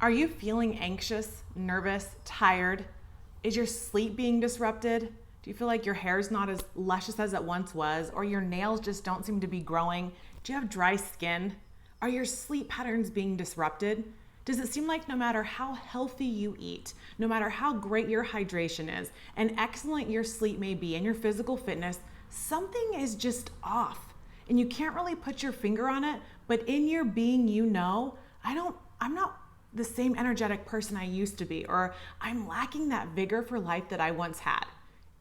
Are you feeling anxious, nervous, tired? Is your sleep being disrupted? Do you feel like your hair's not as luscious as it once was, or your nails just don't seem to be growing? Do you have dry skin? Are your sleep patterns being disrupted? Does it seem like no matter how healthy you eat, no matter how great your hydration is, and excellent your sleep may be and your physical fitness, something is just off? And you can't really put your finger on it, but in your being, you know, I'm not the same energetic person I used to be, or I'm lacking that vigor for life that I once had.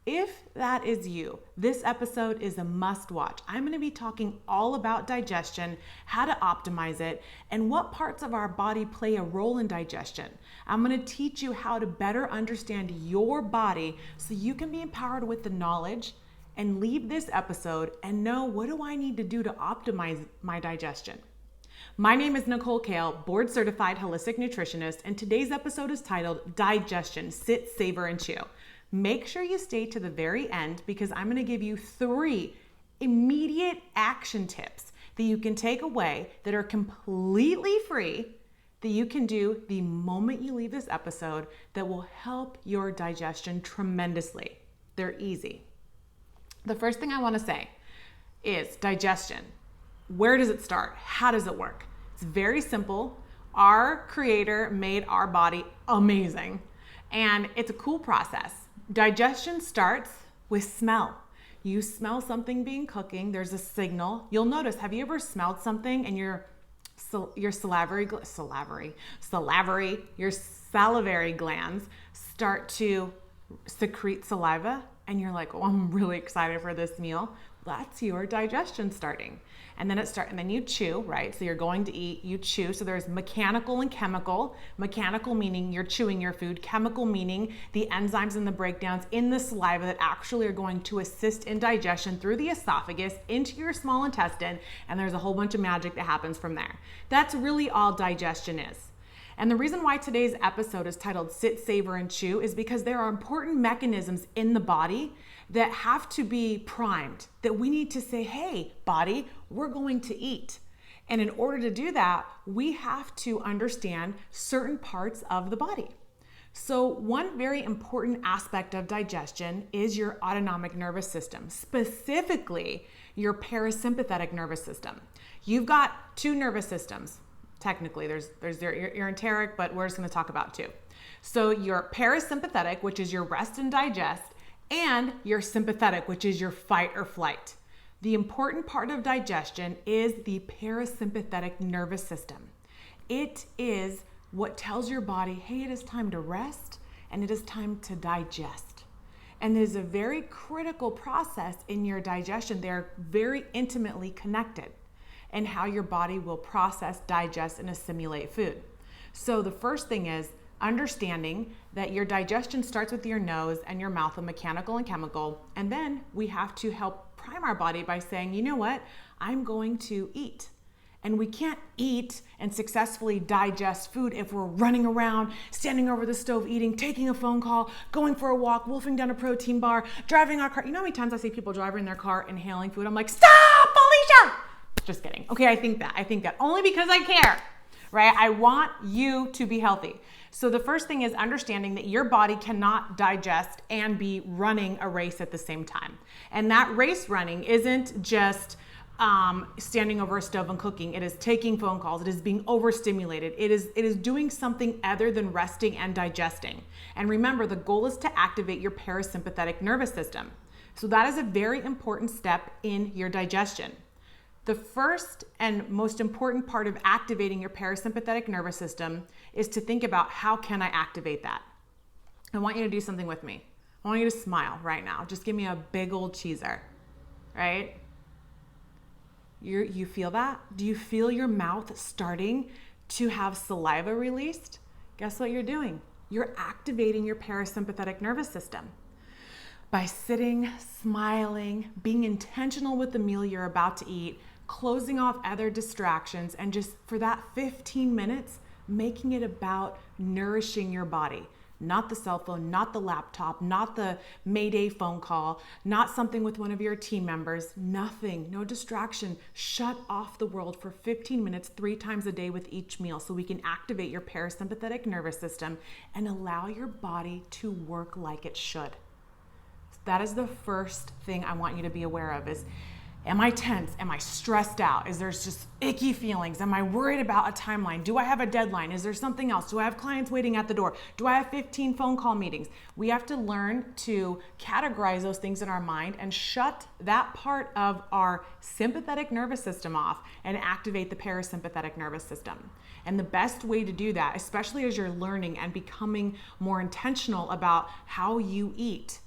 If that is you, this episode is a must watch. I'm going to be talking all about digestion, how to optimize it, and what parts of our body play a role in digestion. I'm going to teach you how to better understand your body so you can be empowered with the knowledge and leave this episode and know, what do I need to do to optimize my digestion? My name is Nicole Kale, board certified holistic nutritionist, and today's episode is titled Digestion, Sit, Savor, and Chew. Make sure you stay to the very end because I'm going to give you 3 immediate action tips that you can take away that are completely free that you can do the moment you leave this episode that will help your digestion tremendously. They're easy. The first thing I want to say is digestion. Where does it start? How does it work? It's very simple. Our creator made our body amazing, and it's a cool process. Digestion starts with smell. You smell something being cooking, there's a signal. You'll notice, have you ever smelled something and your salivary glands start to secrete saliva and you're like, oh, I'm really excited for this meal? That's your digestion starting. And then you chew, right? So you're going to eat, you chew. So there's mechanical and chemical. Mechanical meaning you're chewing your food. Chemical meaning the enzymes and the breakdowns in the saliva that actually are going to assist in digestion through the esophagus into your small intestine. And there's a whole bunch of magic that happens from there. That's really all digestion is. And the reason why today's episode is titled Sit, Savor, and Chew is because there are important mechanisms in the body that have to be primed, that we need to say, hey, body, we're going to eat. And in order to do that, we have to understand certain parts of the body. So one very important aspect of digestion is your autonomic nervous system, specifically your parasympathetic nervous system. You've got 2 nervous systems. Technically, there's your enteric, but we're just going to talk about 2. So your parasympathetic, which is your rest and digest, and your sympathetic, which is your fight or flight. The important part of digestion is the parasympathetic nervous system. It is what tells your body, hey, it is time to rest and it is time to digest. And it is a very critical process in your digestion. They're very intimately connected in how your body will process, digest, and assimilate food. So the first thing is understanding that your digestion starts with your nose and your mouth, a mechanical and chemical, and then we have to help prime our body by saying, you know what, I'm going to eat. And we can't eat and successfully digest food if we're running around, standing over the stove eating, taking a phone call, going for a walk, wolfing down a protein bar, driving our car. You know how many times I see people driving their car inhaling food? I'm like, stop, Felicia! Just kidding. Okay, I think that only because I care, right? I want you to be healthy. So the first thing is understanding that your body cannot digest and be running a race at the same time. And that race running isn't just standing over a stove and cooking. It is taking phone calls. It is being overstimulated. It is doing something other than resting and digesting. And remember, the goal is to activate your parasympathetic nervous system. So that is a very important step in your digestion. The first and most important part of activating your parasympathetic nervous system is to think about, how can I activate that? I want you to do something with me. I want you to smile right now. Just give me a big old cheeser, right? You feel that? Do you feel your mouth starting to have saliva released? Guess what you're doing? You're activating your parasympathetic nervous system. By sitting, smiling, being intentional with the meal you're about to eat, closing off other distractions, and just for that 15 minutes, making it about nourishing your body. not the cell phone, not the laptop, not the Mayday phone call, not something with one of your team members, nothing, no distraction. Shut off the world for 15 minutes, 3 times a day with each meal so we can activate your parasympathetic nervous system and allow your body to work like it should. That is the first thing I want you to be aware of is, am I tense? Am I stressed out? Is there just icky feelings? Am I worried about a timeline? Do I have a deadline? Is there something else? Do I have clients waiting at the door? Do I have 15 phone call meetings? We have to learn to categorize those things in our mind and shut that part of our sympathetic nervous system off and activate the parasympathetic nervous system. And the best way to do that, especially as you're learning and becoming more intentional about how you eat,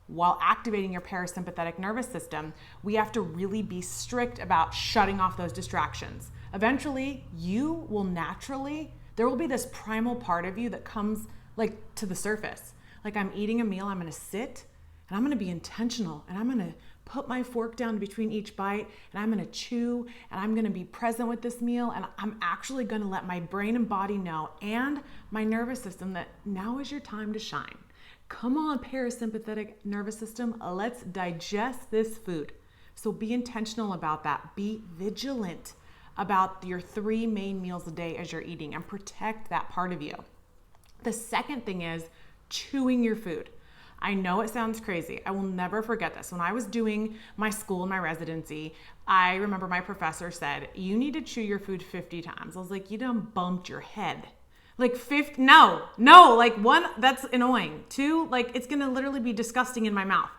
while activating your parasympathetic nervous system, we have to really be strict about shutting off those distractions. Eventually, there will be this primal part of you that comes like to the surface. Like I'm eating a meal, I'm gonna sit and I'm gonna be intentional and I'm gonna put my fork down between each bite and I'm gonna chew and I'm gonna be present with this meal and I'm actually gonna let my brain and body know and my nervous system that now is your time to shine. Come on, parasympathetic nervous system, let's digest this food. So be intentional about that. Be vigilant about your 3 main meals a day as you're eating and protect that part of you. The second thing is chewing your food. I know it sounds crazy. I will never forget this. When I was doing my school and my residency, I remember my professor said, you need to chew your food 50 times. I was like, you done bumped your head. Like 50, no, like 1, that's annoying. 2, like it's gonna literally be disgusting in my mouth.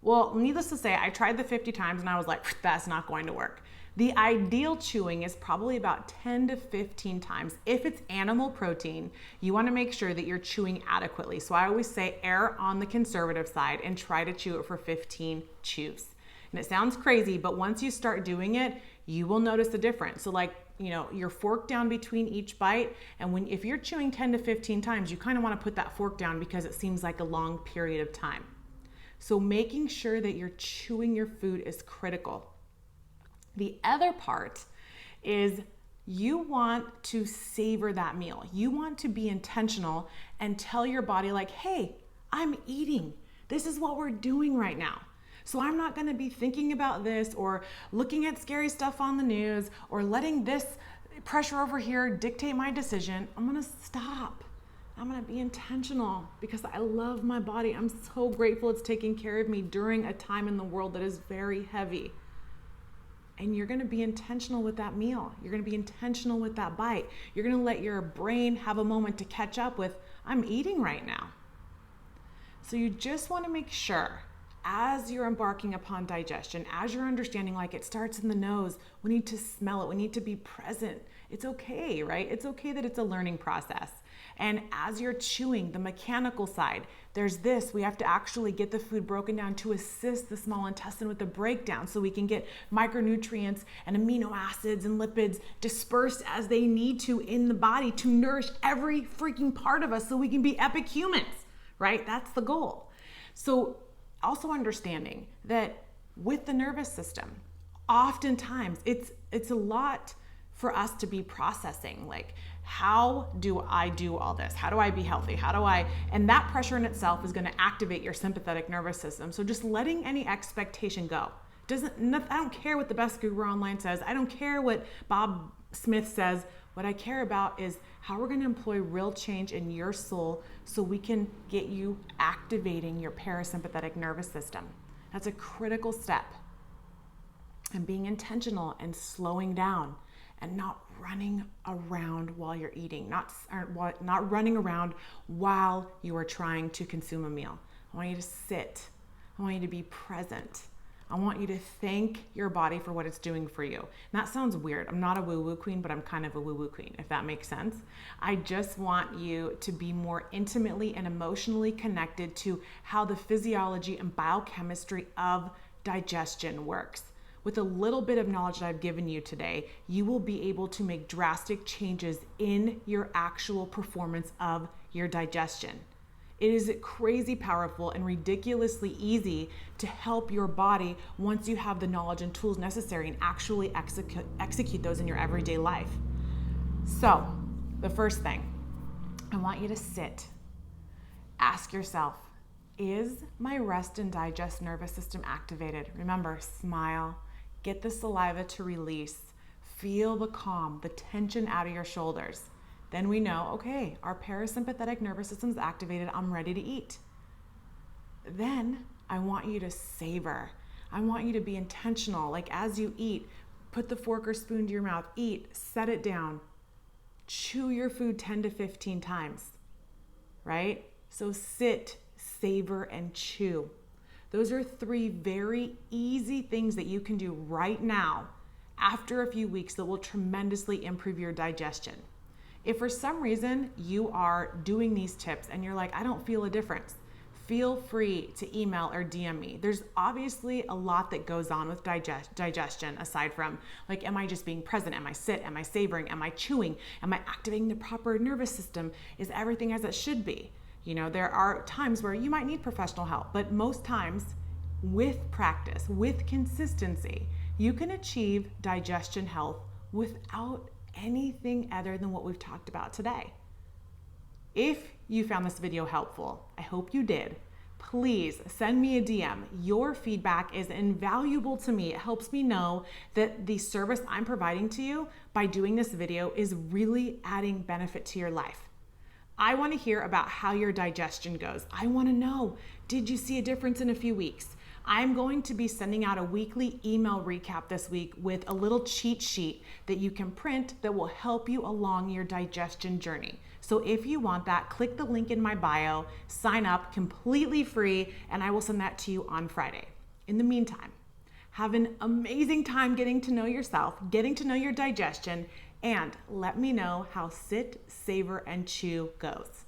Well, needless to say, I tried the 50 times and I was like, that's not going to work. The ideal chewing is probably about 10 to 15 times. If it's animal protein, you wanna make sure that you're chewing adequately. So I always say err on the conservative side and try to chew it for 15 chews. And it sounds crazy, but once you start doing it, you will notice the difference. So like, your fork down between each bite. And if you're chewing 10 to 15 times, you kind of want to put that fork down because it seems like a long period of time. So making sure that you're chewing your food is critical. The other part is you want to savor that meal. You want to be intentional and tell your body like, hey, I'm eating. This is what we're doing right now. So I'm not gonna be thinking about this or looking at scary stuff on the news or letting this pressure over here dictate my decision. I'm gonna stop. I'm gonna be intentional because I love my body. I'm so grateful it's taking care of me during a time in the world that is very heavy. And you're gonna be intentional with that meal. You're gonna be intentional with that bite. You're gonna let your brain have a moment to catch up with, I'm eating right now. So you just wanna make sure as you're embarking upon digestion, as you're understanding like it starts in the nose, we need to smell it, we need to be present. It's okay, right? It's okay that it's a learning process. And as you're chewing, the mechanical side, there's this, we have to actually get the food broken down to assist the small intestine with the breakdown so we can get micronutrients and amino acids and lipids dispersed as they need to in the body to nourish every freaking part of us so we can be epic humans, right? That's the goal. So also understanding that with the nervous system, oftentimes it's a lot for us to be processing. Like, how do I do all this? How do I be healthy? And that pressure in itself is going to activate your sympathetic nervous system. So just letting any expectation go. I don't care what the best guru online says. I don't care what Bob Smith says. What I care about is how we're going to employ real change in your soul so we can get you activating your parasympathetic nervous system. That's a critical step. And being intentional and slowing down and not running around while you're eating, not running around while you are trying to consume a meal. I want you to sit. I want you to be present. I want you to thank your body for what it's doing for you. And that sounds weird. I'm not a woo-woo queen, but I'm kind of a woo-woo queen, if that makes sense. I just want you to be more intimately and emotionally connected to how the physiology and biochemistry of digestion works. With a little bit of knowledge that I've given you today, you will be able to make drastic changes in your actual performance of your digestion. It is crazy powerful and ridiculously easy to help your body once you have the knowledge and tools necessary and actually execute those in your everyday life. So, the first thing, I want you to sit. Ask yourself, is my rest and digest nervous system activated? Remember, smile, get the saliva to release, feel the calm, the tension out of your shoulders. Then we know, okay, our parasympathetic nervous system is activated, I'm ready to eat. Then I want you to savor. I want you to be intentional. Like as you eat, put the fork or spoon to your mouth, eat, set it down, chew your food 10 to 15 times, right? So sit, savor, and chew. Those are 3 very easy things that you can do right now after a few weeks that will tremendously improve your digestion. If for some reason you are doing these tips and you're like, I don't feel a difference, feel free to email or DM me. There's obviously a lot that goes on with digestion aside from like, am I just being present? Am I sit? Am I savoring? Am I chewing? Am I activating the proper nervous system? Is everything as it should be? You know, there are times where you might need professional help, but most times with practice, with consistency, you can achieve digestion health without anything other than what we've talked about today. If you found this video helpful, I hope you did, please send me a DM. Your feedback is invaluable to me. It helps me know that the service I'm providing to you by doing this video is really adding benefit to your life. I want to hear about how your digestion goes. I want to know, did you see a difference in a few weeks? I'm going to be sending out a weekly email recap this week with a little cheat sheet that you can print that will help you along your digestion journey. So if you want that, click the link in my bio, sign up completely free, and I will send that to you on Friday. In the meantime, have an amazing time getting to know yourself, getting to know your digestion, and let me know how sit, savor, and chew goes.